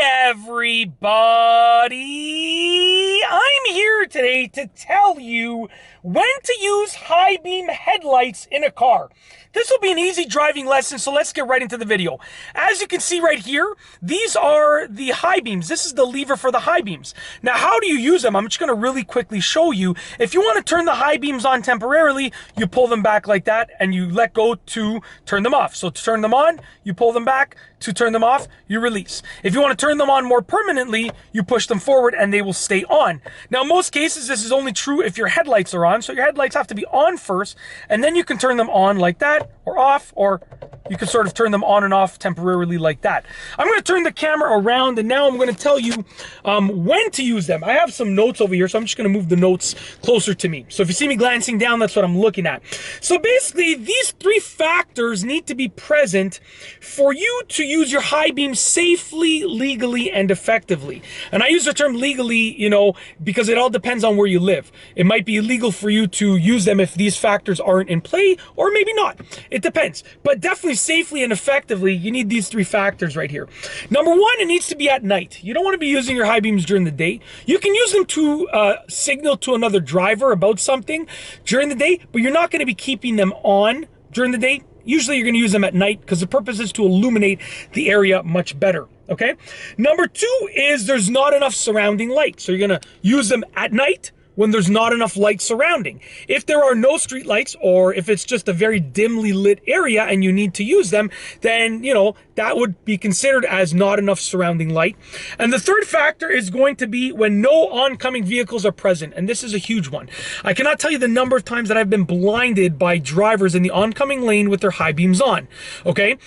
everybody! I'm here today to tell you when to use high beam headlights in a car. This will be an easy driving lesson, so let's get right into the video. As you can see right here, these are the high beams. This is the lever for the high beams. Now, how do you use them? I'm just going to really quickly show you. If you want to turn the high beams on temporarily, you pull them back like that and you let go to turn them off. So to turn them on, you pull them back. To turn them off, you release. If you want to turn them on more permanently, you push them forward and they will stay on. Now, in most cases, this is only true if your headlights are on. So your headlights have to be on first, and then you can turn them on like that, or off, or you can sort of turn them on and off temporarily like that. I'm going to turn the camera around, and now I'm going to tell you when to use them. I have some notes over here, so I'm just going to move the notes closer to me. So if you see me glancing down, that's what I'm looking at. So basically, these three factors need to be present for you to use your high beam safely, legally, and effectively. And I use the term legally, because it all depends on where you live. It might be illegal for you to use them if these factors aren't in play, or maybe not. It depends. But definitely safely and effectively, you need these three factors right here. Number one, it needs to be at night. You don't want to be using your high beams during the day. You can use them to signal to another driver about something during the day, but you're not going to be keeping them on during the day. Usually you're going to use them at night because the purpose is to illuminate the area much better, okay? Number two is there's not enough surrounding light. So you're going to use them at night when there's not enough light surrounding. If there are no street lights, or if it's just a very dimly lit area and you need to use them, then, that would be considered as not enough surrounding light. And the third factor is going to be when no oncoming vehicles are present. And this is a huge one. I cannot tell you the number of times that I've been blinded by drivers in the oncoming lane with their high beams on, okay?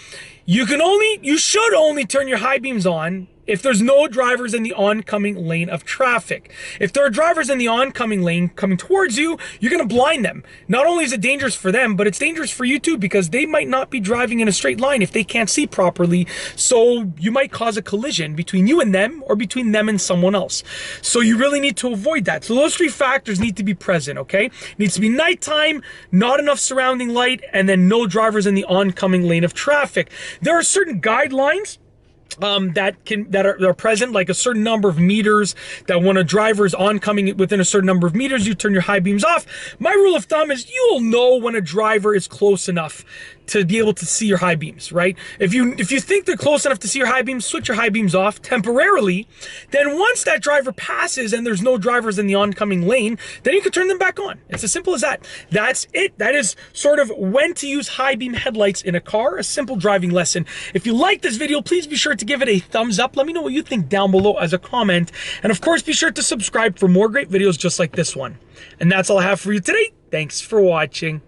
You should only turn your high beams on if there's no drivers in the oncoming lane of traffic. If there are drivers in the oncoming lane coming towards you, you're going to blind them. Not only is it dangerous for them, but it's dangerous for you too, because they might not be driving in a straight line if they can't see properly. So you might cause a collision between you and them, or between them and someone else. So you really need to avoid that. So those three factors need to be present, okay? It needs to be nighttime, not enough surrounding light, and then no drivers in the oncoming lane of traffic. There are certain guidelines that are present, like a certain number of meters, that when a driver is oncoming within a certain number of meters, you turn your high beams off. My rule of thumb is you'll know when a driver is close enough to be able to see your high beams, right? If you think they're close enough to see your high beams, switch your high beams off temporarily. Then once that driver passes and there's no drivers in the oncoming lane, then you can turn them back on. It's as simple as that. That's it. That is sort of when to use high beam headlights in a car, a simple driving lesson. If you like this video, please be sure to give it a thumbs up. Let me know what you think down below as a comment. And of course, be sure to subscribe for more great videos just like this one. And that's all I have for you today. Thanks for watching.